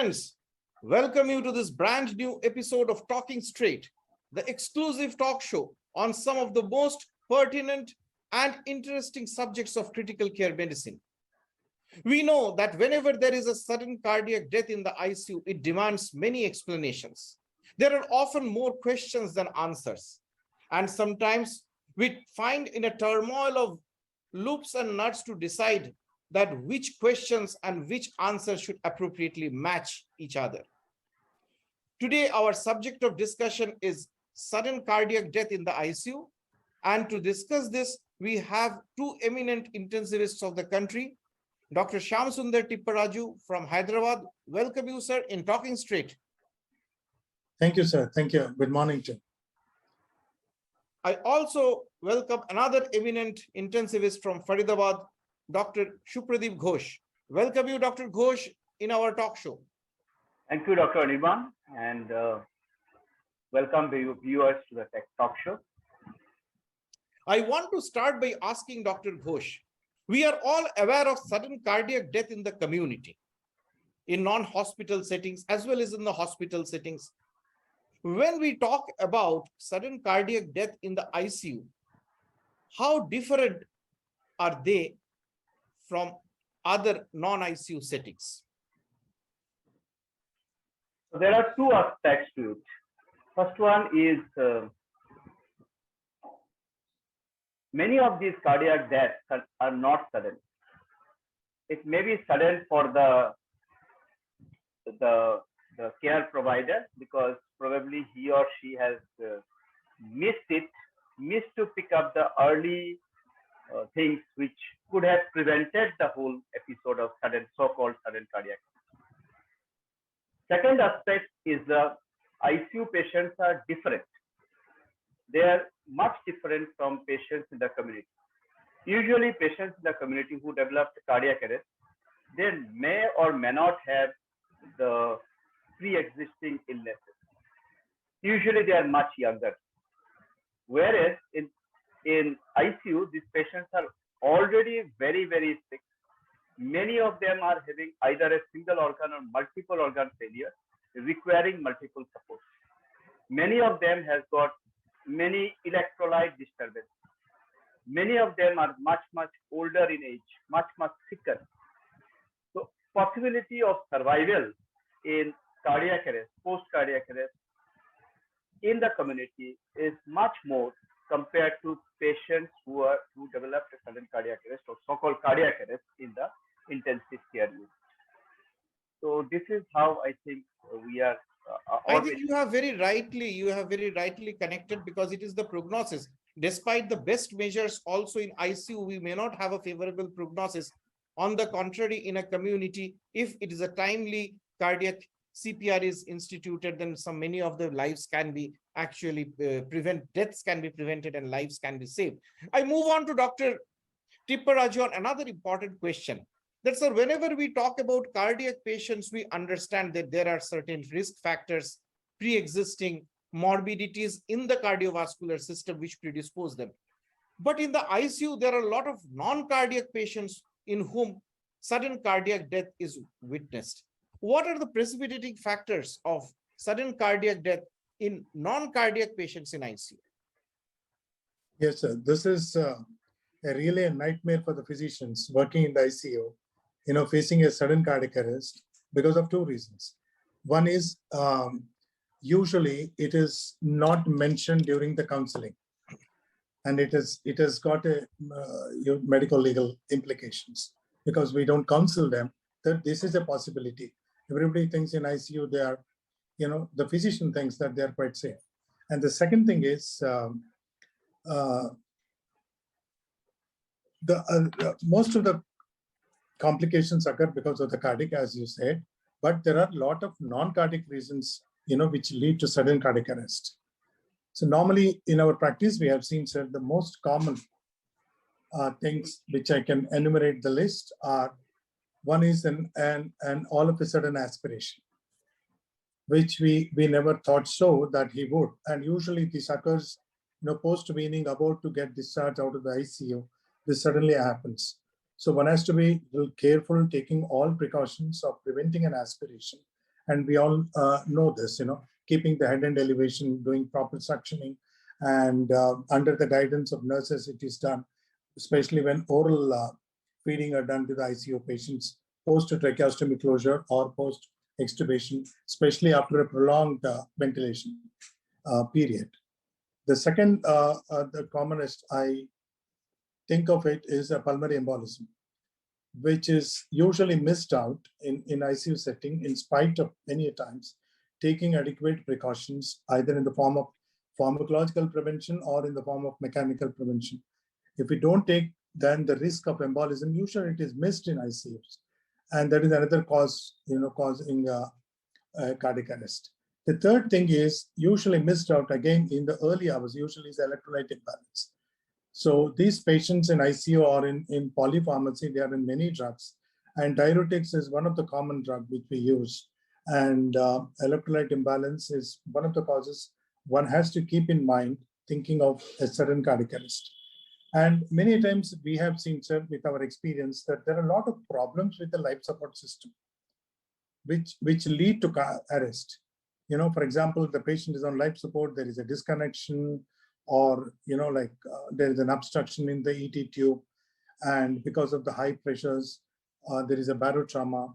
friends, welcome you to this brand new episode of Talking Straight, the exclusive talk show on some of the most pertinent and interesting subjects of critical care medicine. We know that whenever there is a sudden cardiac death in the ICU, it demands many explanations. There are often more questions than answers. And sometimes we find in a turmoil of loops and nuts to decide that which questions and which answers should appropriately match each other. Today, our subject of discussion is sudden cardiac death in the ICU. And to discuss this, we have two eminent intensivists of the country, Dr. Sundar Tipparaju from Hyderabad. Welcome you, sir, in Talking Straight. Thank you, sir. Thank you. Good morning, Jim. I also welcome another eminent intensivist from Faridabad, Dr. Supradip Ghosh. Welcome you, Dr. Ghosh, in our talk show. Thank you, DR.Anirban, and welcome the viewers to the Tech Talk Show. I want to start by asking Dr. Ghosh. We are all aware of sudden cardiac death in the community, in non-hospital settings as well as in the hospital settings. When we talk about sudden cardiac death in the ICU, how different are they from other non-ICU settings? So there are two aspects to it. First one is many of these cardiac deaths are not sudden. It may be sudden for the care provider because probably he or she has missed to pick up the early things which could have prevented the whole episode of so-called sudden cardiac. Second aspect is the ICU patients are different. They are much different from patients in the community. Usually patients in the community who developed cardiac arrest, they may or may not have the pre-existing illnesses. Usually they are much younger. Whereas in ICU, these patients are already very, very sick. Many of them are having either a single organ or multiple organ failure, requiring multiple supports. Many of them has got many electrolyte disturbances. Many of them are much, much older in age, much, much sicker. So possibility of survival in cardiac arrest, post-cardiac arrest in the community is much more compared to patients who developed a sudden cardiac arrest or so-called cardiac arrest in the intensive care unit. So this is how I think we are. I think you have very rightly connected, because it is the prognosis. Despite the best measures also in ICU, we may not have a favorable prognosis. On the contrary, in a community, if it is a timely cardiac CPR is instituted, then many of the lives can be actually deaths can be prevented and lives can be saved. I move on to Dr. Tipparaju on another important question. That's whenever we talk about cardiac patients, we understand that there are certain risk factors, pre-existing morbidities in the cardiovascular system which predispose them. But in the ICU, there are a lot of non-cardiac patients in whom sudden cardiac death is witnessed. What are the precipitating factors of sudden cardiac death in non-cardiac patients in ICU? Yes, sir. This is really a nightmare for the physicians working in the ICU, facing a sudden cardiac arrest because of two reasons. One is usually it is not mentioned during the counseling, and it has got a medical legal implications because we don't counsel them that this is a possibility. Everybody thinks in ICU they are, the physician thinks that they are quite safe. And the second thing is most of the complications occur because of the cardiac, as you said, but there are a lot of non-cardiac reasons, which lead to sudden cardiac arrest. So normally in our practice, we have seen, sir, the most common things which I can enumerate the list are, one is an all of a sudden aspiration, which we never thought so that he would. And usually this occurs, post-weaning, about to get discharged out of the ICU, this suddenly happens. So one has to be a little careful, taking all precautions of preventing an aspiration And we all know this, keeping the head and elevation, doing proper suctioning, and under the guidance of nurses, it is done, especially when oral feeding are done to the ICU patients post-tracheostomy closure or post-extubation, especially after a prolonged ventilation period. The second, the commonest I think of it is a pulmonary embolism, which is usually missed out in ICU setting in spite of many times taking adequate precautions, either in the form of pharmacological prevention or in the form of mechanical prevention. If we don't take, then the risk of embolism, usually it is missed in ICUs. And that is another cause, causing cardiac arrest. The third thing is usually missed out again in the early hours, usually is electrolyte imbalance. So these patients in ICU or in polypharmacy, they are in many drugs. And diuretics is one of the common drugs which we use. And electrolyte imbalance is one of the causes one has to keep in mind thinking of a sudden cardiac arrest. And many times we have seen, sir, with our experience, that there are a lot of problems with the life support system, which lead to arrest. For example, the patient is on life support, there is a disconnection, or there is an obstruction in the ET tube, and because of the high pressures, there is a barotrauma,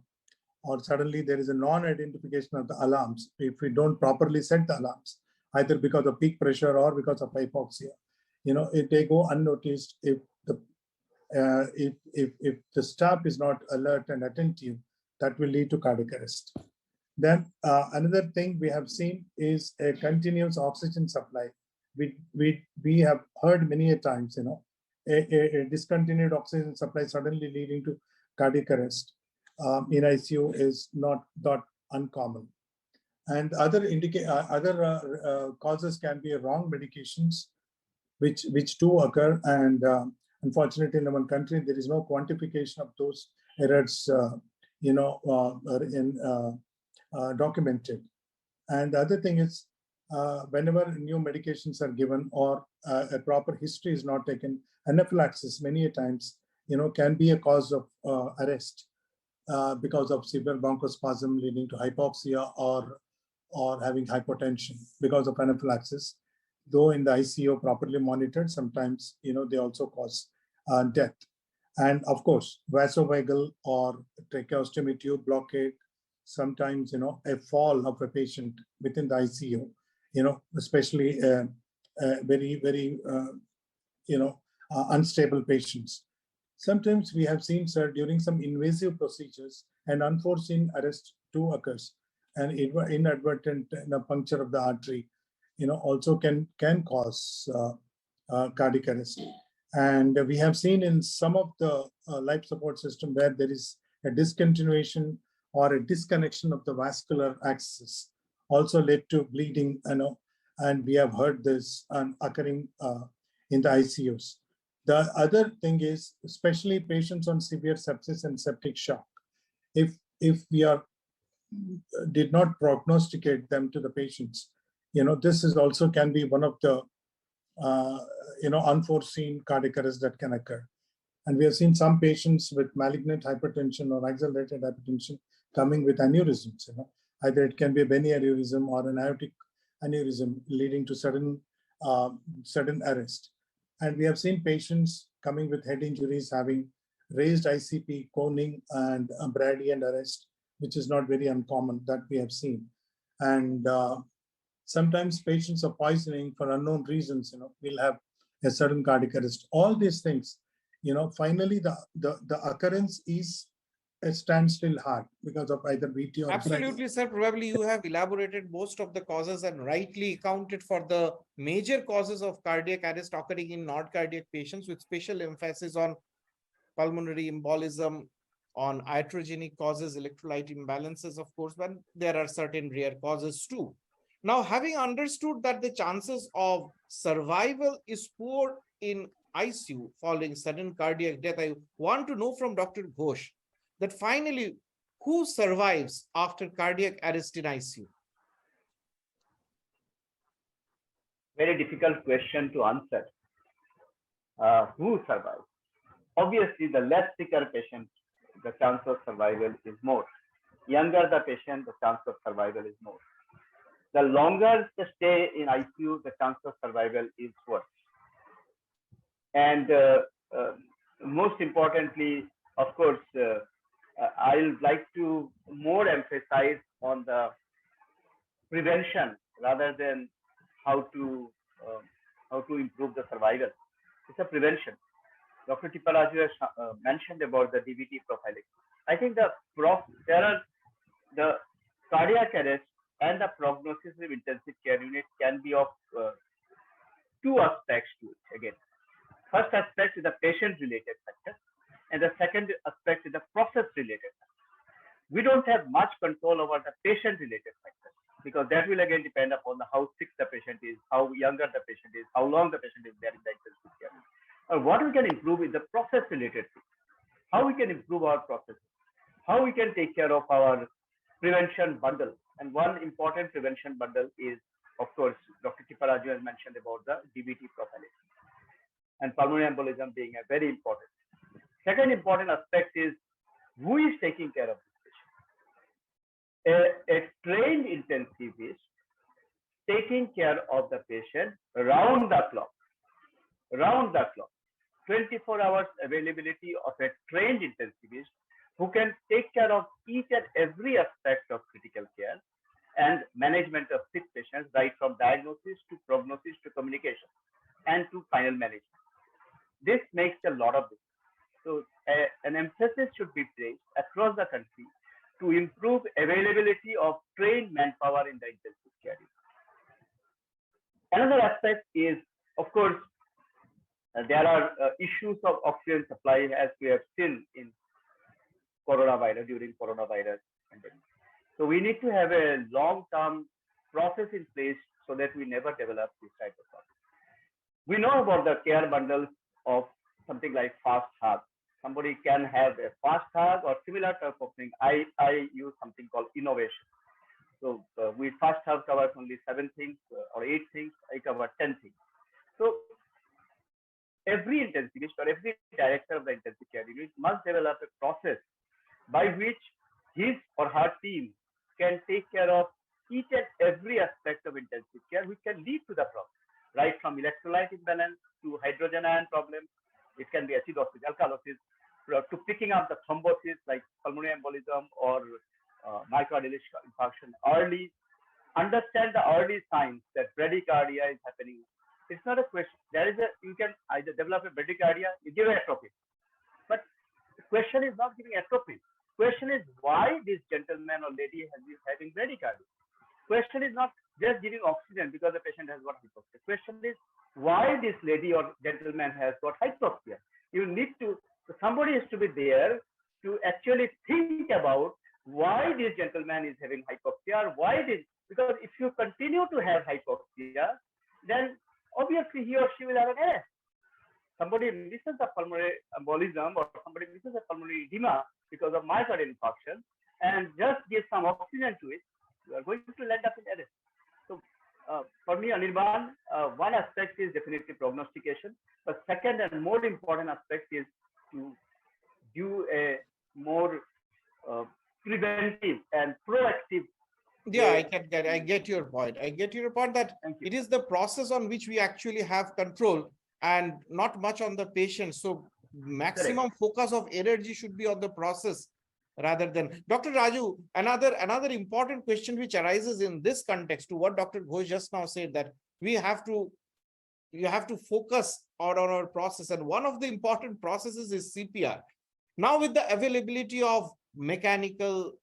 or suddenly there is a non-identification of the alarms if we don't properly set the alarms, either because of peak pressure or because of hypoxia. If they go unnoticed, if the staff is not alert and attentive, that will lead to cardiac arrest. Then another thing we have seen is a continuous oxygen supply. We have heard many a times, a discontinued oxygen supply suddenly leading to cardiac arrest in ICU is not uncommon. And other causes can be wrong medications, which do occur. And unfortunately, in our country, there is no quantification of those errors, documented. And the other thing is, whenever new medications are given or a proper history is not taken, anaphylaxis many a times, can be a cause of arrest because of severe bronchospasm leading to hypoxia or having hypotension because of anaphylaxis. Though in the ICU properly monitored, sometimes, they also cause death. And of course, vasovagal or tracheostomy tube blockade, sometimes, a fall of a patient within the ICU, especially very, very, unstable patients. Sometimes we have seen, sir, during some invasive procedures, an unforeseen arrest too occurs, and inadvertent puncture of the artery, also can cause cardiac arrest. And we have seen in some of the life support system where there is a discontinuation or a disconnection of the vascular axis, also led to bleeding, and we have heard this occurring in the ICUs. The other thing is, especially patients on severe sepsis and septic shock, if we did not prognosticate them to the patients, this is also can be one of the unforeseen cardiac arrest that can occur. And we have seen some patients with malignant hypertension or accelerated hypertension coming with aneurysms. Either it can be a Benny aneurysm or an aortic aneurysm leading to sudden arrest. And we have seen patients coming with head injuries having raised ICP, coning, and brady and arrest, which is not very uncommon that we have seen. And sometimes patients are poisoning for unknown reasons, will have a sudden cardiac arrest. All these things, finally the occurrence is a standstill heart because of either VT or absolutely, sir. Probably you have elaborated most of the causes and rightly accounted for the major causes of cardiac arrest occurring in non-cardiac patients, with special emphasis on pulmonary embolism, on iatrogenic causes, electrolyte imbalances, of course, but there are certain rare causes too. Now, having understood that the chances of survival is poor in ICU following sudden cardiac death, I want to know from Dr. Ghosh that finally, who survives after cardiac arrest in ICU? Very difficult question to answer. Who survives? Obviously, the less sicker patient, the chance of survival is more. younger the patient, the chance of survival is more. The longer the stay in ICU, the chance of survival is worse. And most importantly, of course, I would like to more emphasize on the prevention rather than how to improve the survival. It's a prevention. Dr. Tipparaju has mentioned about the DVT profiling. I think there are the cardiac arrest and the prognosis of intensive care unit can be of two aspects to it. Again, first aspect is the patient-related factor, and the second aspect is the process-related factor. We don't have much control over the patient-related factor because that will again depend upon how sick the patient is, how younger the patient is, how long the patient is there in the intensive care unit. What we can improve is the process-related things. How we can improve our processes, how we can take care of our prevention bundle. And one important prevention bundle is, of course, Dr. Tipparaju has mentioned about the DVT profiling and pulmonary embolism being a very important. Second important aspect is who is taking care of this patient. A trained intensivist taking care of the patient round the clock. 24 hours availability of a trained intensivist who can take care of each and every aspect of critical care and management of sick patients, right from diagnosis to prognosis to communication and to final management. This makes a lot of difference. So an emphasis should be placed across the country to improve availability of trained manpower in the intensive care unit. Another aspect is, of course, there are issues of oxygen supply as we have seen in coronavirus, during coronavirus pandemic. So we need to have a long-term process in place so that we never develop this type of problem. We know about the care bundles of something like fast hug. Somebody can have a fast hug or similar type of thing. I use something called innovation. So we fast hug covers only 7 things or 8 things. I cover 10 things. So every intensivist or every director of the intensive care unit must develop a process by which his or her team can take care of each and every aspect of intensive care which can lead to the problem, right from electrolyte imbalance to hydrogen ion problems. It can be acidosis, alkalosis, to picking up the thrombosis like pulmonary embolism or myocardial infarction early. Understand the early signs that bradycardia is happening. It's not a question. You can either develop a bradycardia, you give atropine. But the question is not giving atropine. Question is why this gentleman or lady is having bradycardia. Question is not just giving oxygen because the patient has got hypoxia. Question is why this lady or gentleman has got hypoxia. You need to, somebody has to be there to actually think about why this gentleman is having hypoxia, or why this, because if you continue to have hypoxia, then obviously he or she will have an arrest. Somebody misses a pulmonary embolism or somebody misses a pulmonary edema because of myocardial infarction and just give some oxygen to it, you are going to land up in arrest. So for me, Anirban, one aspect is definitely prognostication, but second and more important aspect is to do a more preventive and proactive. Yeah, I get your point. I get your point that it is the process on which we actually have control and not much on the patient. So maximum focus of energy should be on the process rather than. Dr. Raju, another important question which arises in this context to what Dr. Ghosh just now said, that you have to focus on our process, and one of the important processes is CPR. Now with the availability of mechanical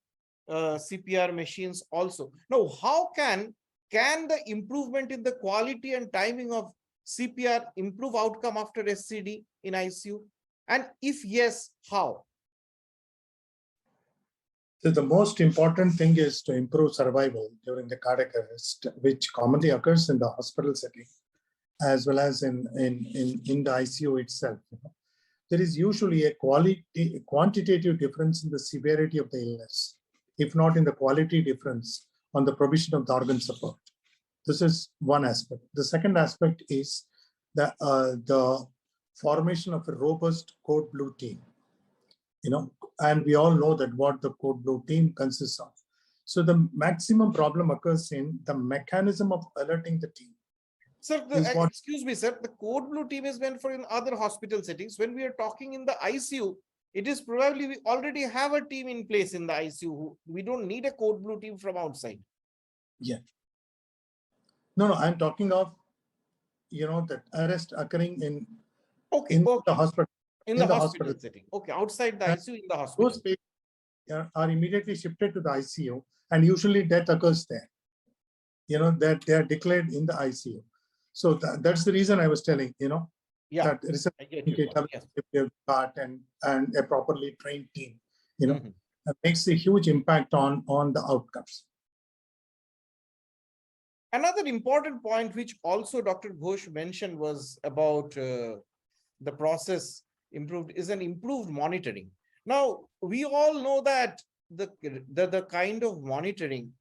CPR machines also. Now, how can the improvement in the quality and timing of CPR improve outcome after SCD in ICU? And if yes, how? So the most important thing is to improve survival during the cardiac arrest, which commonly occurs in the hospital setting, as well as in the ICU itself. There is usually a quantitative difference in the severity of the illness, if not in the quality difference on the provision of the organ support. This is one aspect. The second aspect is the formation of a robust code blue team. and we all know that what the code blue team consists of. So the maximum problem occurs in the mechanism of alerting the team. Sir, excuse me, sir, the code blue team is meant for in other hospital settings. When we are talking in the ICU, it is probably we already have a team in place in the ICU. We don't need a code blue team from outside. Yeah. No, I'm talking of, that arrest occurring in the hospital. In the hospital setting. Okay, outside the ICU, in the hospital. Those patients are immediately shifted to the ICU, and usually death occurs there. That they are declared in the ICU. So that's the reason I was telling, that resuscitation part and a properly trained team, that makes a huge impact on the outcomes. Another important point, which also Dr. Ghosh mentioned, was about the process improved, is an improved monitoring. Now, we all know that the kind of monitoring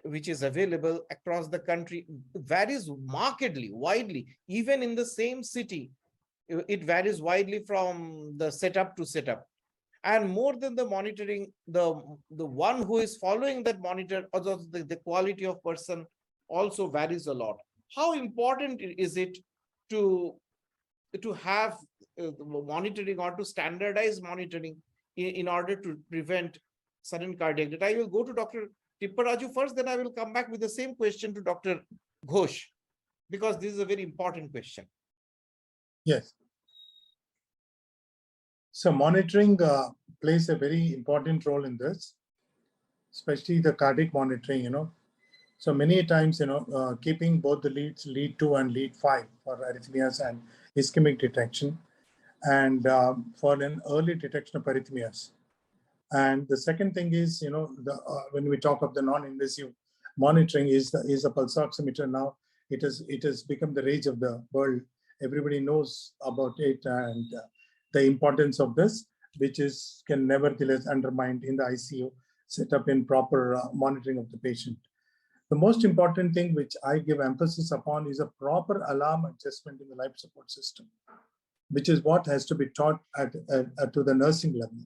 which is available across the country varies markedly, widely. Even in the same city, it varies widely from the setup to setup. And more than the monitoring, the one who is following that monitor, also the quality of person also varies a lot. How important is it to have monitoring or to standardize monitoring in order to prevent sudden cardiac death? I will go to Dr. Tipparaju first, then I will come back with the same question to Dr. Ghosh, because this is a very important question. Yes. So monitoring plays a very important role in this, especially the cardiac monitoring, So many times, keeping both the leads, lead 2 and lead 5 for arrhythmias and ischemic detection, and for an early detection of arrhythmias. And the second thing is, when we talk of the non-invasive monitoring, is a pulse oximeter. Now it has become the rage of the world. Everybody knows about it, and the importance of this, which can nevertheless undermined in the ICU, set up in proper monitoring of the patient. The most important thing which I give emphasis upon is a proper alarm adjustment in the life support system, which is what has to be taught to the nursing level.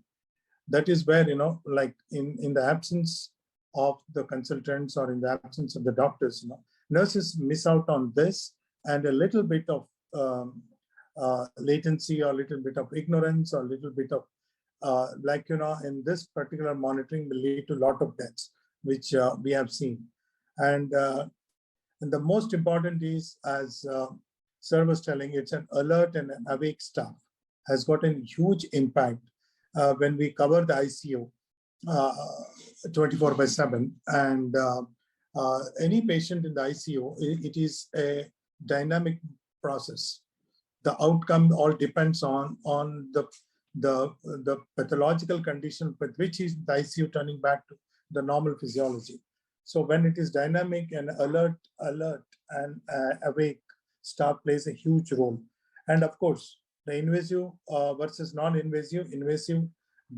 That is where, like in the absence of the consultants or in the absence of the doctors, nurses miss out on this, and a little bit of latency or a little bit of ignorance or a little bit of, in this particular monitoring will lead to a lot of deaths, which we have seen. And the most important is, as Sir was telling, it's an alert and an awake staff has got a huge impact when we cover the ICU 24/7. And any patient in the ICU, it is a dynamic process. The outcome all depends on the pathological condition with which is the ICU turning back to the normal physiology. So when it is dynamic and alert and awake, staff plays a huge role. And of course, the invasive versus non-invasive, invasive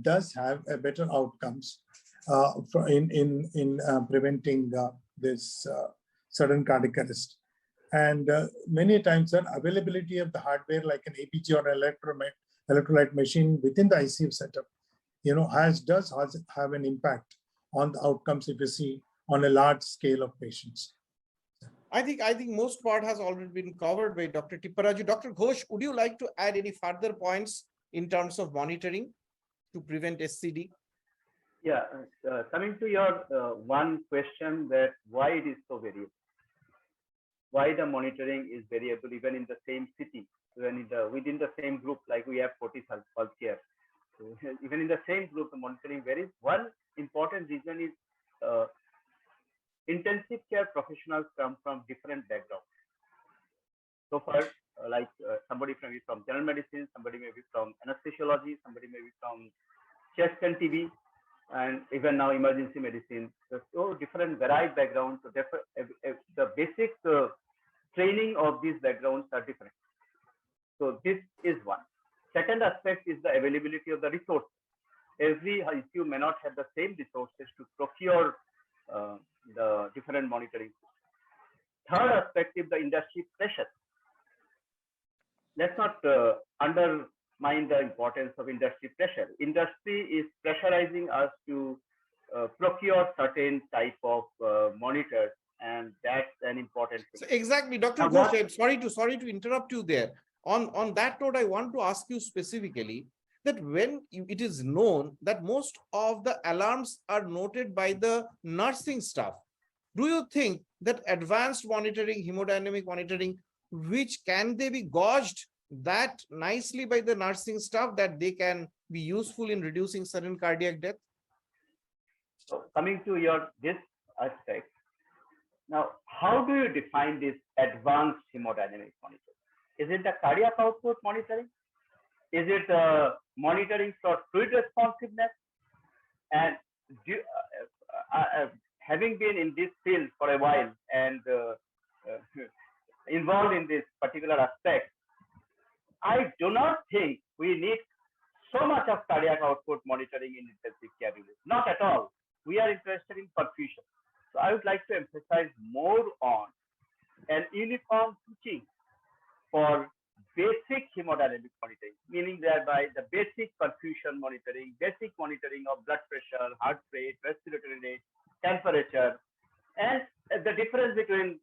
does have a better outcomes in preventing this sudden cardiac arrest. And many times, the availability of the hardware like an APG or electrolyte machine within the ICU setup, does have an impact on the outcomes if you see on a large scale of patients. I think most part has already been covered by Dr. Tipparaju. Dr. Ghosh, would you like to add any further points in terms of monitoring to prevent SCD? Yeah, coming to your one question, that why it is so variable, why the monitoring is variable even in the same city, within the same group, like we have Fortis Healthcare. So even in the same group, the monitoring varies. One important reason is intensive care professionals come from different backgrounds. So far, somebody may be from general medicine, somebody may be from anesthesiology, somebody may be from chest and TB, and even now emergency medicine. So different varied backgrounds. So the basic training of these backgrounds are different. So this is one. Second aspect is the availability of the resources. Every ICU may not have the same resources to procure the different monitoring. Third aspect is the industry pressure. Let's not mind the importance of industry pressure. Industry is pressurizing us to procure certain type of monitors, and that's an important thing. So exactly, Dr. Now, Ghosh, I'm sorry to interrupt you there. On that note, I want to ask you specifically that when it is known that most of the alarms are noted by the nursing staff, do you think that advanced monitoring, hemodynamic monitoring, which can they be gauged that nicely by the nursing staff that they can be useful in reducing sudden cardiac death? so coming to this aspect, now, how do you define this advanced hemodynamic monitoring? Is it the cardiac output monitoring? Is it monitoring for fluid responsiveness? And having been in this field for a while and involved in this particular aspect, I do not think we need so much of cardiac output monitoring in intensive care units. Not at all. We are interested in perfusion. So I would like to emphasize more on an uniform teaching for basic hemodynamic monitoring, meaning thereby the basic perfusion monitoring, basic monitoring of blood pressure, heart rate, respiratory rate, temperature, and the difference between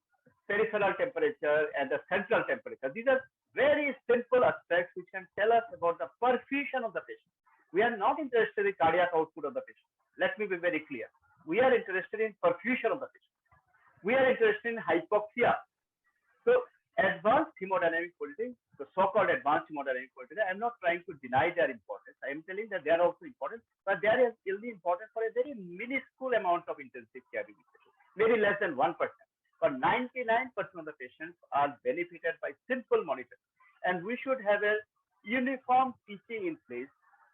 peripheral temperature and the central temperature. These are very simple aspects which can tell us about the perfusion of the patient. We are not interested in cardiac output of the patient. Let me be very clear. We are interested in perfusion of the patient. We are interested in hypoxia. So advanced hemodynamic monitoring, the so-called advanced hemodynamic monitoring, I am not trying to deny their importance. I am telling that they are also important, but they are only important for a very minuscule amount of intensive care unit patients, maybe less than 1%. But 99% of the patients are benefited by simple monitoring. And we should have a uniform teaching in place,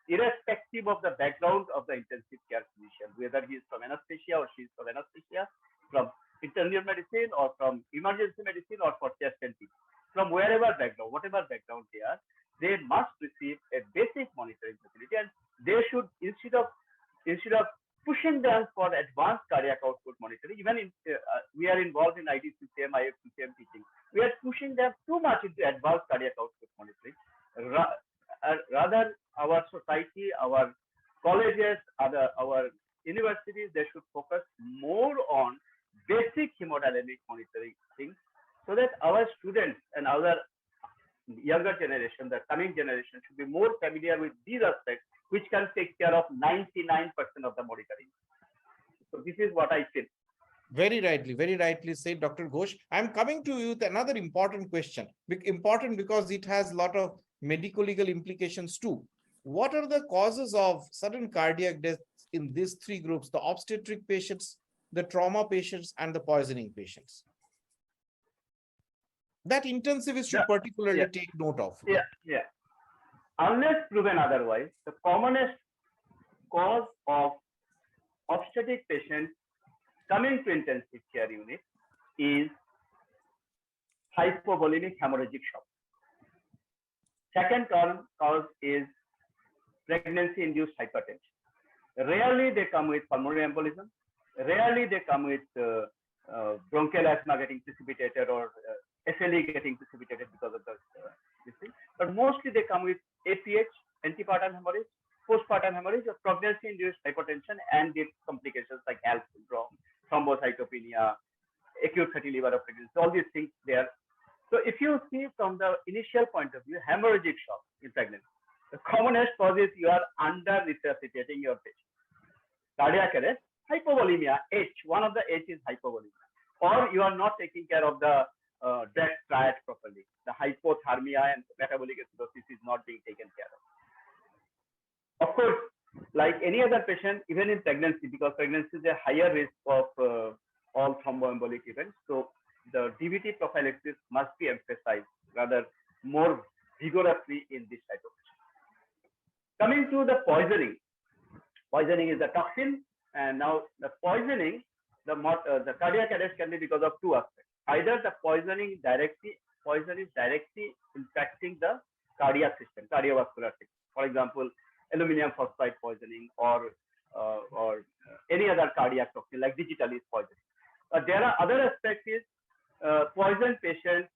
irrespective of the background of the intensive care physician, whether he is from anesthesia or she is from anesthesia, from internal medicine or from emergency medicine or for chest and TB. From wherever background, whatever background they are, they must receive a basic monitoring facility, and they should, instead of pushing them for advanced cardiac output monitoring, even we are involved in IDCCM, IFCCM teaching, we are pushing them too much into advanced cardiac output monitoring. Rather, our society, our colleges, our universities, they should focus more on basic hemodynamic monitoring things, so that our students and our younger generation, the coming generation, should be more familiar with these aspects, which can take care of 99% of the monitoring. So this is what I feel. Very rightly said, Dr. Ghosh. I'm coming to you with another important question. Important because it has a lot of medico-legal implications too. What are the causes of sudden cardiac death in these three groups: the obstetric patients, the trauma patients, and the poisoning patients? That intensivists should particularly take note of. Yeah. Unless proven otherwise, the commonest cause of obstetric patients coming to intensive care unit is hypovolemic hemorrhagic shock. Second cause is pregnancy-induced hypertension. Rarely they come with pulmonary embolism. Rarely they come with bronchial asthma getting precipitated or SLE getting precipitated because of this thing. But mostly they come with APH, antepartum hemorrhage, postpartum hemorrhage, or pregnancy-induced hypertension and its complications like HALS syndrome, thrombocytopenia, acute fatty liver of pregnancy, all these things there. So if you see from the initial point of view, hemorrhagic shock in pregnancy, the commonest cause is you are under resuscitating your patient. Cardiac arrest, hypovolemia, H, one of the H is hypovolemia, or you are not taking care of the drug triad properly. The hypothermia and metabolic acidosis is not being taken care of. Of course, like any other patient, even in pregnancy, because pregnancy is a higher risk of all thromboembolic events, so the DVT prophylaxis must be emphasized rather more vigorously in this type of patient. Coming to the poisoning. Poisoning is the toxin, and now the poisoning, the cardiac arrest can be because of two aspects. Either the poison is directly impacting the cardiac system, cardiovascular system. For example, aluminum phosphide poisoning or any other cardiac toxin like digital is poisoning. There are other aspects is poison patients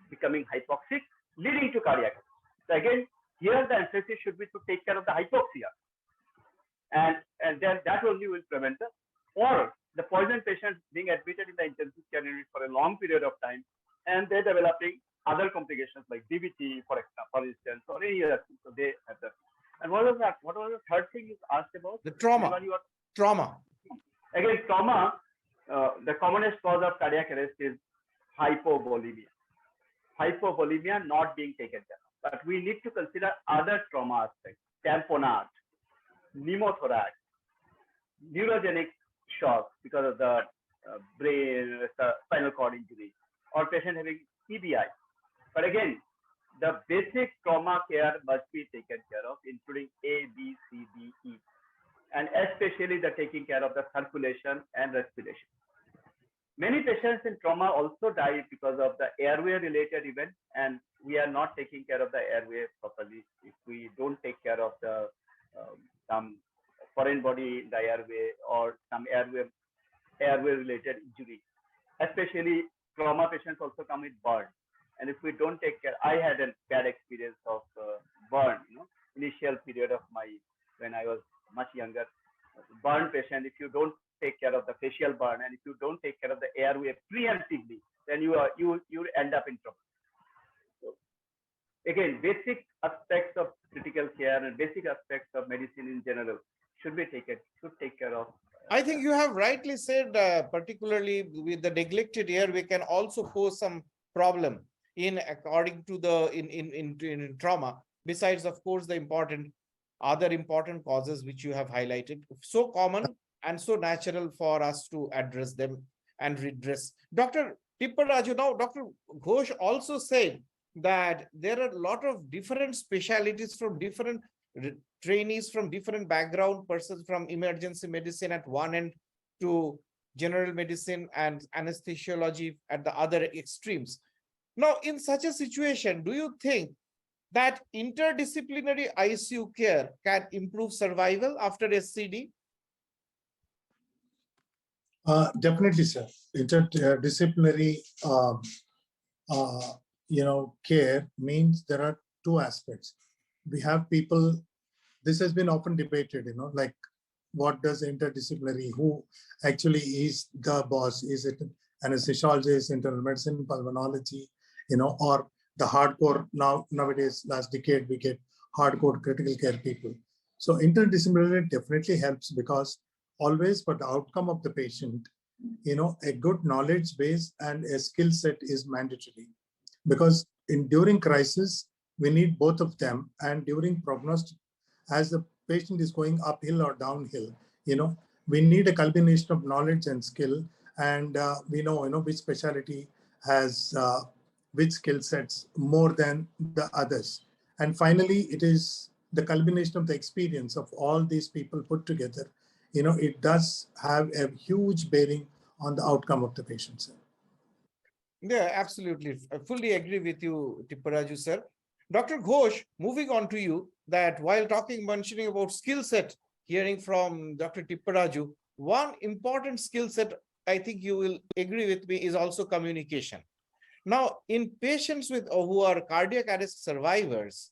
becoming hypoxic, leading to cardiac arrest. So again, Here the emphasis should be to take care of the hypoxia, and then that only will prevent the, or the poison patient being admitted in the intensive care unit for a long period of time, and they're developing other complications like DVT, for example, for instance, or any other thing. So they have that. And what was that? What was the third thing you asked about? The trauma. Trauma. Again, trauma. The commonest cause of cardiac arrest is hypovolemia. Hypovolemia not being taken care of. But we need to consider other trauma aspects: tamponade, pneumothorax, neurogenic shock because of the brain, spinal cord injury, or patient having TBI. But again, the basic trauma care must be taken care of, including A, B, C, D, E, and especially the taking care of the circulation and respiration. Many patients in trauma also die because of the airway-related events, and we are not taking care of the airway properly. If we don't take care of the some foreign body in the airway or some airway-related injury, especially trauma patients also come with burn. And if we don't take care, I had a bad experience of burn. Initial period of when I was much younger, burn patient. If you don't take care of the facial burn, and if you don't take care of the airway preemptively, then you end up in trouble. So again, basic aspects of critical care and basic aspects of medicine in general should take care of. I think you have rightly said, particularly with the neglected airway can also pose some problem according to the in trauma. Besides, of course, the other important causes which you have highlighted, so common and so natural for us to address them and redress. Dr. Tipparaju, now Dr. Ghosh also said that there are a lot of different specialities from different trainees from different background, persons from emergency medicine at one end to general medicine and anesthesiology at the other extremes. Now, in such a situation, do you think that interdisciplinary ICU care can improve survival after SCD? Definitely, sir. Interdisciplinary, care means there are two aspects. We have people. This has been often debated. Like what does interdisciplinary? Who actually is the boss? Is it anesthesiologist, internal medicine, pulmonology? Or the hardcore nowadays. Last decade we get hardcore critical care people. So interdisciplinary definitely helps because always for the outcome of the patient, a good knowledge base and a skill set is mandatory. Because during crisis, we need both of them. And during prognosis, as the patient is going uphill or downhill, we need a combination of knowledge and skill. And we know, which specialty has which skill sets more than the others. And finally, it is the culmination of the experience of all these people put together. It does have a huge bearing on the outcome of the patient, sir. Yeah, absolutely. I fully agree with you, Tipparaju, sir. Dr. Ghosh, moving on to you, that while mentioning about skill set, hearing from Dr. Tipparaju, one important skill set, I think you will agree with me, is also communication. Now, in patients who are cardiac arrest survivors,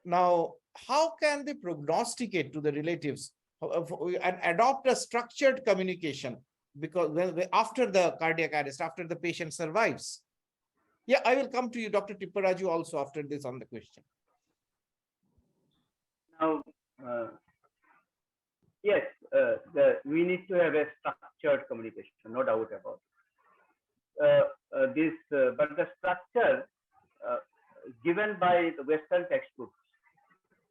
now, how can they prognosticate to the relatives and adopt a structured communication? Because after the cardiac arrest, after the patient survives. Yeah, I will come to you, Dr. Tipparaju, also after this on the question. Now, yes, we need to have a structured communication, no doubt about it. But the structure given by the Western textbooks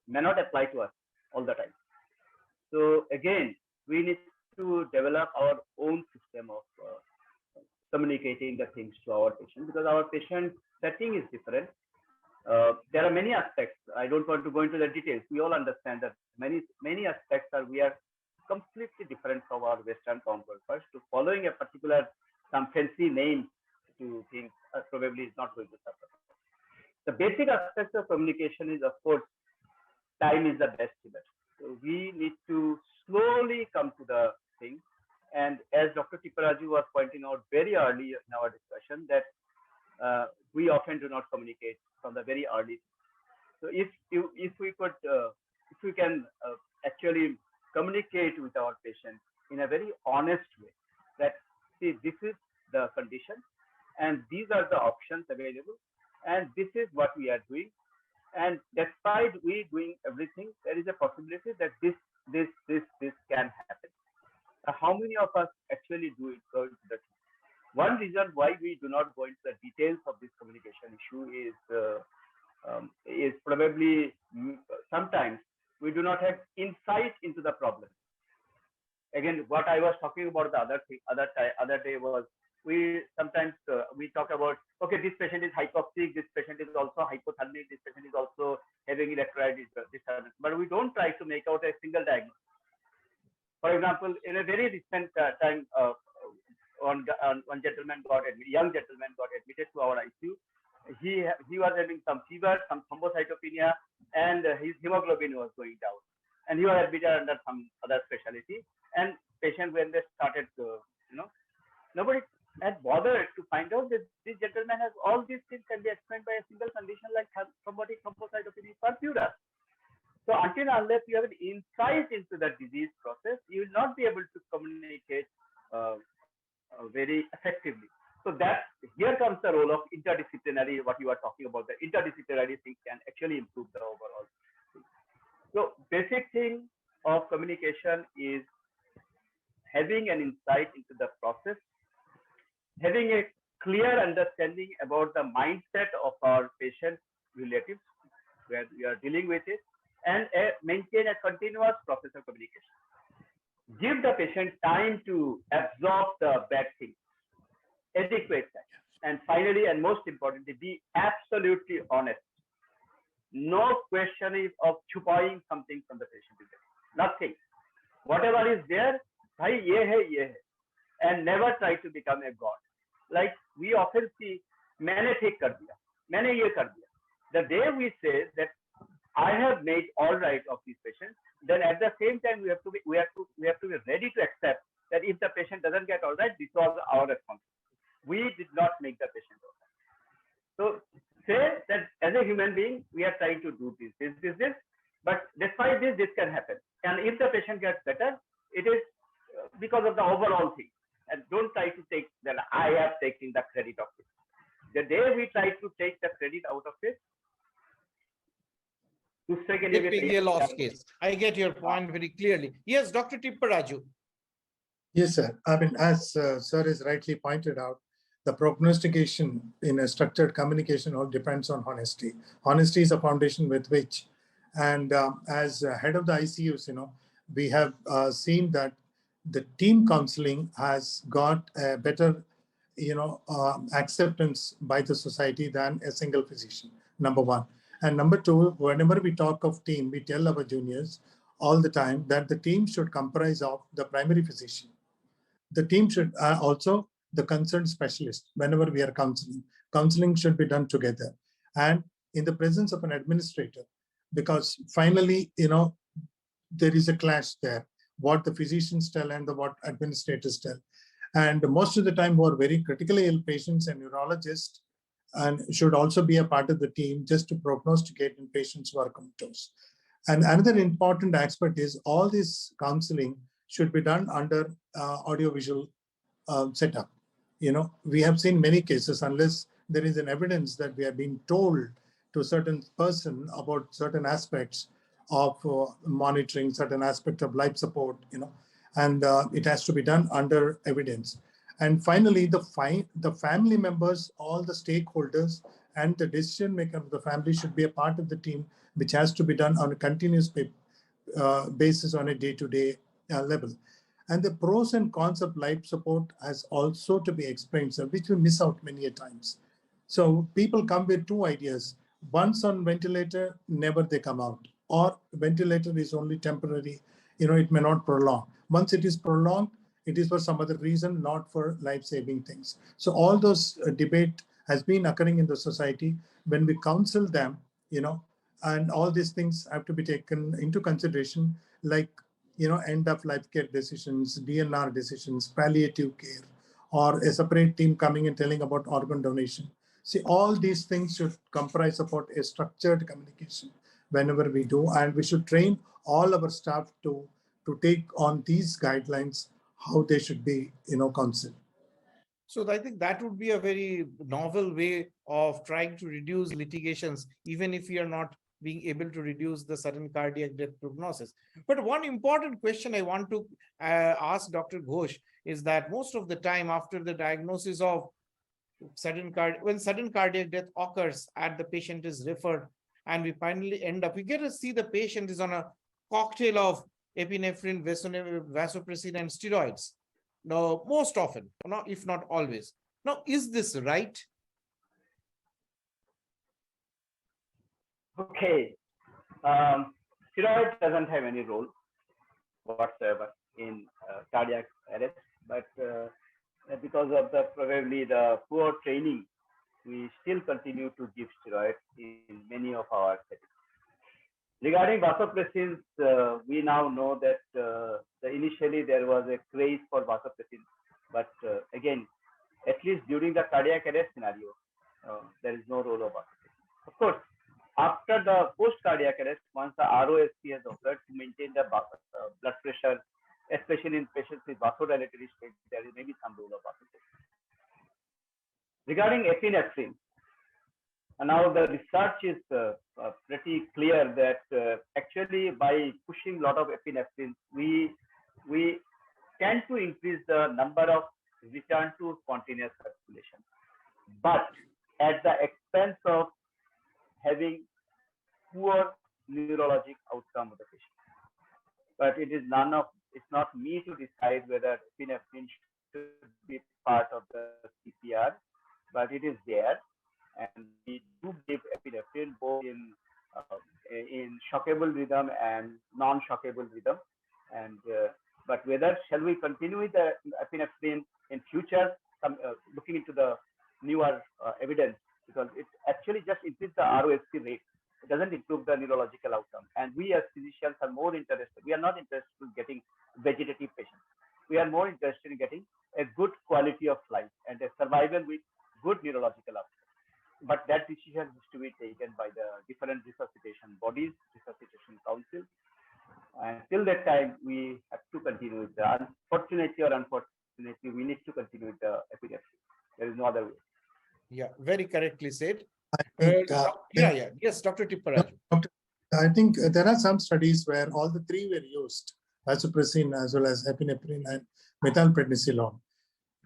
may not apply to us all the time. So again, we need to develop our own system of communicating the things to our patient, because our patient setting is different. There are many aspects. I don't want to go into the details. We all understand that many aspects we are completely different from our Western counterparts. To following a particular some fancy name to things probably is not going to suffer. The basic aspects of communication is, of course, time is the best healer. So we need to slowly come to the thing. And as Dr. Tipparaju was pointing out very early in our discussion, that we often do not communicate from the very early. So if we can actually communicate with our patient in a very honest way, that see, this is the condition and these are the options available and this is what we are doing, and despite we doing everything, there is a possibility that this can happen. How many of us actually do it? Go into that. One reason why we do not go into the details of this communication issue is probably sometimes we do not have insight into the problem. Again, what I was talking about the other day was, we sometimes we talk about, okay, this patient is hypoxic, this patient is also hypothermic, this patient is also having electrolyte disturbance, but we don't try to make out a single diagnosis. For example, in a very recent time, one gentleman got admitted, young gentleman got admitted to our ICU. He was having some fever, some thrombocytopenia, and his hemoglobin was going down, and he was admitted under some other specialty. And patient, when they started, nobody had bothered to find out that this gentleman has all these things can be explained by a single condition like thrombotic thrombocytopenia purpura. So until unless you have an insight into the disease process, you will not be able to communicate very effectively. So that here comes the role of interdisciplinary, what you are talking about, the interdisciplinary thing can actually improve the overall thing. So basic thing of communication is having an insight into the process, having a clear understanding about the mindset of our patient relatives where we are dealing with it, and maintain a continuous process of communication. Give the patient time to absorb the bad things, adequate time. And finally, and most importantly, be absolutely honest. No question is of chupaying something from the patient. Nothing. Whatever is there, bhai, ye hai. And never try to become a god. Like we often see, maine thik kar diya, maine ye kar diya. The day we say that I have made all right of these patients, then at the same time we have to be ready to accept that if the patient doesn't get all right, this was our responsibility. We did not make the patient all right. So say that as a human being, we are trying to do this, but despite this can happen. And if the patient gets better, it is because of the overall thing. And don't try to take that I have taken the credit of it. The day we try to take the credit out of it, it may be a lost case. I get your point very clearly. Yes, Dr. Tipparaju. Yes, sir. I mean, as sir has rightly pointed out, the prognostication in a structured communication all depends on honesty. Honesty is a foundation with which, and as head of the ICUs, we have seen that the team counseling has got a better, acceptance by the society than a single physician, number one. And number two, whenever we talk of team, we tell our juniors all the time that the team should comprise of the primary physician. The team should also the concerned specialist. Whenever we are counseling should be done together and in the presence of an administrator, because finally, there is a clash there, what the physicians tell and what administrators tell. And most of the time, who are very critically ill patients and neurologists and should also be a part of the team just to prognosticate in patients who are comatose. And another important aspect is all this counseling should be done under audiovisual setup. We have seen many cases, unless there is an evidence that we have been told to a certain person about certain aspects of monitoring, certain aspects of life support, and it has to be done under evidence. And finally, the family members, all the stakeholders, and the decision maker of the family should be a part of the team, which has to be done on a continuous basis on a day-to-day level. And the pros and cons of life support has also to be explained, sir, which we miss out many a times. So people come with two ideas. Once on ventilator, never they come out. Or ventilator is only temporary, it may not prolong. Once it is prolonged, it is for some other reason, not for life-saving things. So all those debate has been occurring in the society. When we counsel them, and all these things have to be taken into consideration, like, end of life care decisions, DNR decisions, palliative care, or a separate team coming and telling about organ donation. See, all these things should comprise about a structured communication. whenever we do, and we should train all our staff to take on these guidelines, how they should be, counseled. So I think that would be a very novel way of trying to reduce litigations, even if we are not being able to reduce the sudden cardiac death prognosis. But one important question I want to ask Dr. Ghosh is that most of the time after the diagnosis of when sudden cardiac death occurs and the patient is referred, and we finally we get to see the patient is on a cocktail of epinephrine, vasopressin, and steroids. Now, most often, if not always. Now, is this right? Okay. Steroid doesn't have any role whatsoever in cardiac arrest, but because of probably the poor training, we still continue to give steroids in many of our settings. Regarding vasopressins, we now know that initially there was a craze for vasopressin, but again, at least during the cardiac arrest scenario, there is no role of vasopressin. Of course, after the post-cardiac arrest, once the ROSC has occurred to maintain the blood pressure, especially in patients with vasodilatory state, there may be some role of vasopressin. Regarding epinephrine, now the research is pretty clear that actually by pushing a lot of epinephrine, we tend to increase the number of return to spontaneous circulation, but at the expense of having poor neurologic outcome of the patient. But it's not me to decide whether epinephrine should be part of the CPR, but it is there, and we do give epinephrine both in shockable rhythm and non-shockable rhythm. And but whether shall we continue with the epinephrine in future, looking into the newer evidence, because it actually just increases the ROSC rate. It doesn't improve the neurological outcome. And we as physicians are more interested. We are not interested in getting vegetative patients. We are more interested in getting a good quality of life and a survival with good neurological outcome. But that decision has to be taken by the different resuscitation bodies, resuscitation councils. And till that time, we have to continue with the unfortunately, we need to continue with the epidemic. There is no other way. Yeah, very correctly said. I think, Yes, Dr. Tipparaju. I think there are some studies where all the three were used, vasopressin as well as epinephrine and methylprednisolone.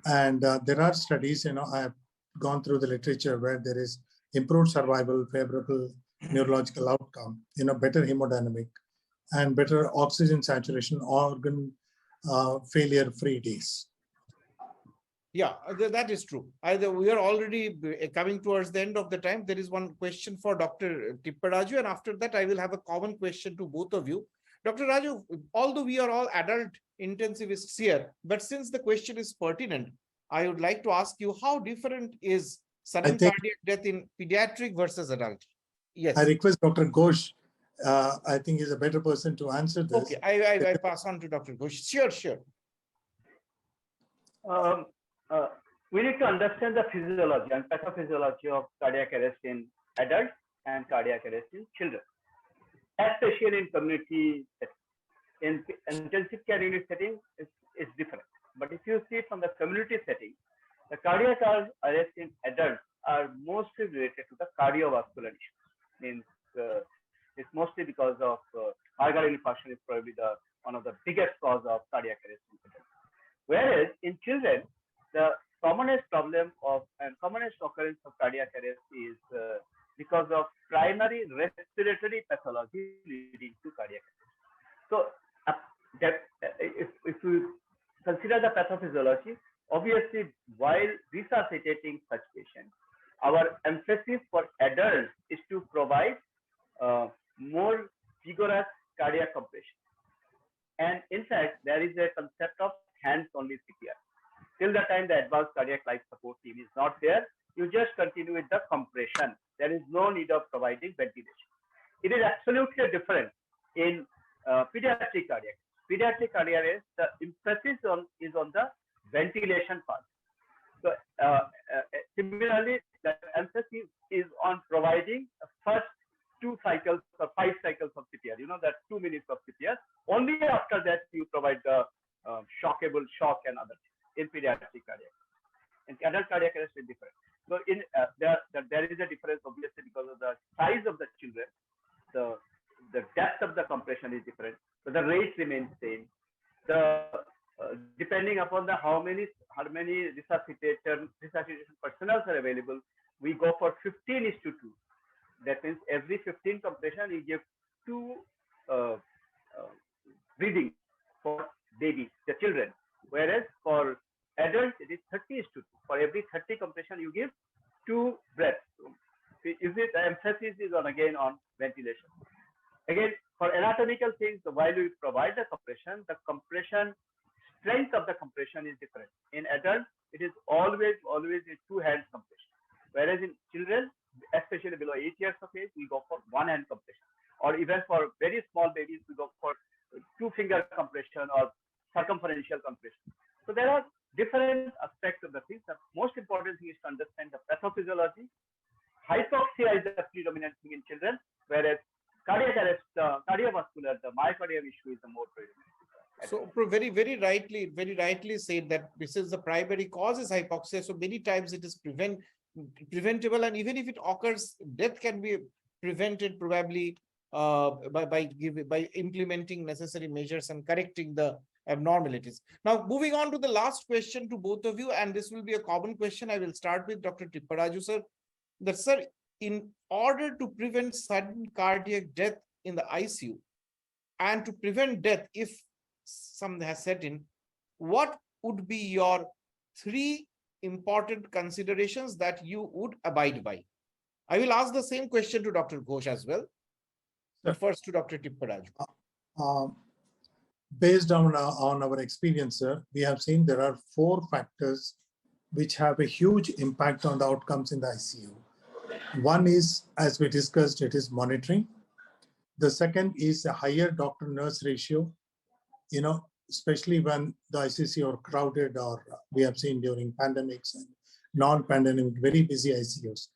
And there are studies, I have gone through the literature where there is improved survival, favorable neurological outcome, better hemodynamic, and better oxygen saturation, organ failure-free days. Yeah, that is true. We are already coming towards the end of the time. There is one question for Dr. Tipparaju, and after that, I will have a common question to both of you. Dr. Raju, although we are all adult intensivists here, but since the question is pertinent, I would like to ask you, how different is sudden cardiac death in pediatric versus adult? Yes. I request Dr. Ghosh. I think he's a better person to answer this. Okay, I pass on to Dr. Ghosh. Sure. We need to understand the physiology and pathophysiology of cardiac arrest in adults and cardiac arrest in children, especially in community setting. In intensive care unit setting, it's different. But if you see from the community setting, the cardiac arrest in adults are mostly related to the cardiovascular issues. Means it's mostly because of myocardial infarction is probably one of the biggest cause of cardiac arrest in adults. Whereas in children, the commonest problem and commonest occurrence of cardiac arrest is because of primary respiratory pathology leading to cardiac arrest. So if you consider the pathophysiology, obviously while resuscitating such patients, our emphasis for adults is to provide more vigorous cardiac compression. And in fact, there is a concept of hands-only CPR. Till the time the advanced cardiac life support team is not there, you just continue with the compression. There is no need of providing ventilation. It is absolutely different in pediatric cardiac. Pediatric cardiac arrest, the emphasis is on the ventilation part. So similarly, the emphasis is on providing the first 2 cycles or 5 that 2 minutes of CPR. Only after that you provide the shockable shock and other things in pediatric cardiac. In adult cardiac arrest is different. So there is a difference obviously because of the size of the children. The depth of the compression is different, so the rate remains same. The depending upon the how many resuscitation personnel are available, we go for 15:2. That means every 15 compression you give 2 uh, breathing for babies, the children. Whereas for adults it is 30:2. For every 30 compression you give 2 breaths. Is it the emphasis is on again on ventilation? Again, for anatomical things, while we provide the compression strength of the compression is different. In adults, it is always a 2-hand compression. Whereas in children, especially below 8 years of age, we go for 1-hand compression. Or even for very small babies, we go for 2-finger compression or circumferential compression. So there are different aspects of the things. The most important thing is to understand the pathophysiology. Hypoxia is the predominant thing in children, whereas cardiac arrest, cardiovascular, the myocardial issue is the more predominant. So very rightly said that this is the primary cause is hypoxia. So many times it is preventable, and even if it occurs, death can be prevented probably by implementing necessary measures and correcting the abnormalities. Now, moving on to the last question to both of you, and this will be a common question. I will start with Dr. Tipparaju, sir. That, sir, in order to prevent sudden cardiac death in the ICU and to prevent death if something has set in, what would be your 3 important considerations that you would abide by? I will ask the same question to Dr. Ghosh as well. But first to Dr. Tipparaju. Based on our experience, sir, we have seen there are 4 factors which have a huge impact on the outcomes in the ICU. One is, as we discussed, it is monitoring. The second is a higher doctor-nurse ratio, especially when the ICU are crowded, or we have seen during pandemics and non-pandemic, very busy ICUs.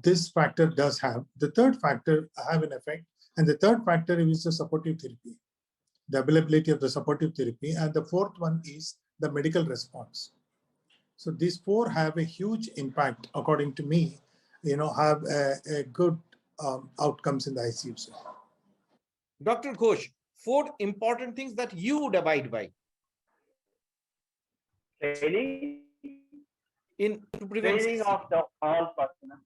This factor does have. The third factor have an effect, and the third factor is the supportive therapy, the availability of the supportive therapy, and the fourth one is the medical response. So these 4 have a huge impact, according to me, have a good outcomes in the ICU. Sir. Dr. Ghosh, 4 important things that you would abide by. Training To prevent training of all personnel.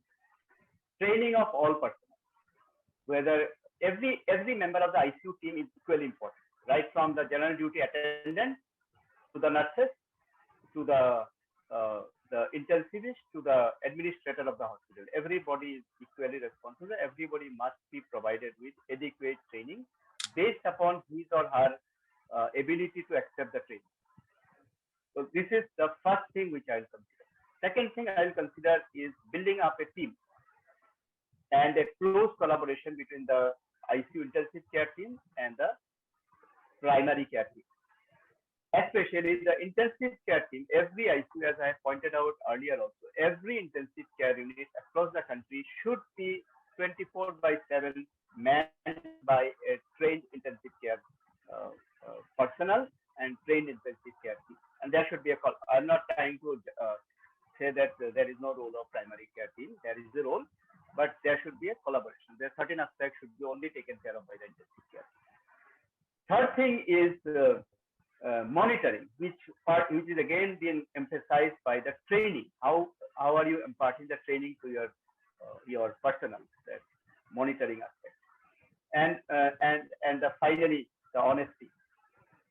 Whether every member of the ICU team is equally important, right from the general duty attendant to the nurses to the intensivist to the administrator of the hospital. Everybody is equally responsible. Everybody must be provided with adequate training based upon his or her ability to accept the training. So this is the first thing which I will consider. Second thing I will consider is building up a team and a close collaboration between the ICU intensive care team and the primary care team. Especially the intensive care team, every ICU, as I pointed out earlier also, every intensive care unit across the country should be 24/7 manned by a trained intensive care personnel and trained intensive care team. And there should be a call. I'm not trying to say that there is no role of primary care team. There is a role, but there should be a collaboration. There are certain aspects should be only taken care of by the intensive care. Third thing is monitoring, which is again being emphasized by the training. How are you imparting the training to your personnel? That monitoring aspect, and finally the honesty,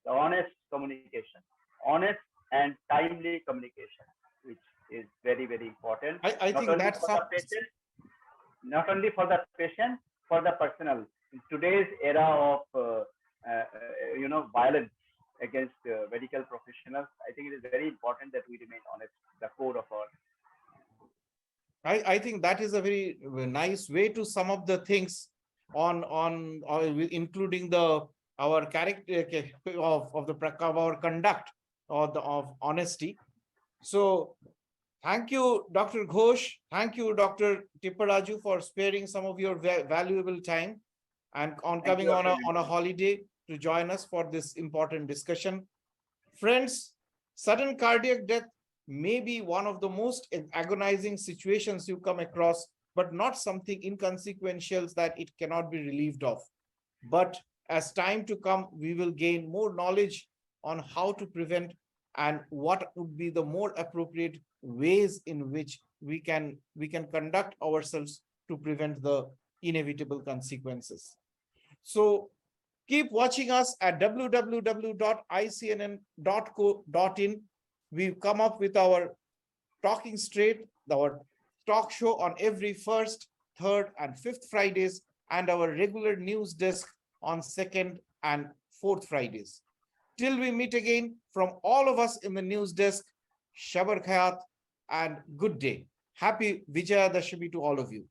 the honest communication, honest and timely communication, which is very important. I think that's not only for the patient, for the personnel. In today's era of violence against medical professionals, I think it is very important that we remain honest. The core of our. I think that is a very nice way to sum up the things on including our character of our conduct of honesty. So thank you, Dr. Ghosh. Thank you, Dr. Tipparaju, for sparing some of your valuable time. and on Thank coming you, on Dr. a Anirban. holiday to join us for this important discussion. Friends, sudden cardiac death may be one of the most agonizing situations you come across, but not something inconsequential that it cannot be relieved of. But as time to come, we will gain more knowledge on how to prevent and what would be the more appropriate ways in which we can conduct ourselves to prevent the inevitable consequences. So keep watching us at www.icnn.co.in. We've come up with our Talking Straight, our talk show on every first, third, and fifth Fridays, and our regular news desk on second and fourth Fridays. Till we meet again, from all of us in the news desk, Shabar Khayat and good day. Happy Vijayadashami to all of you.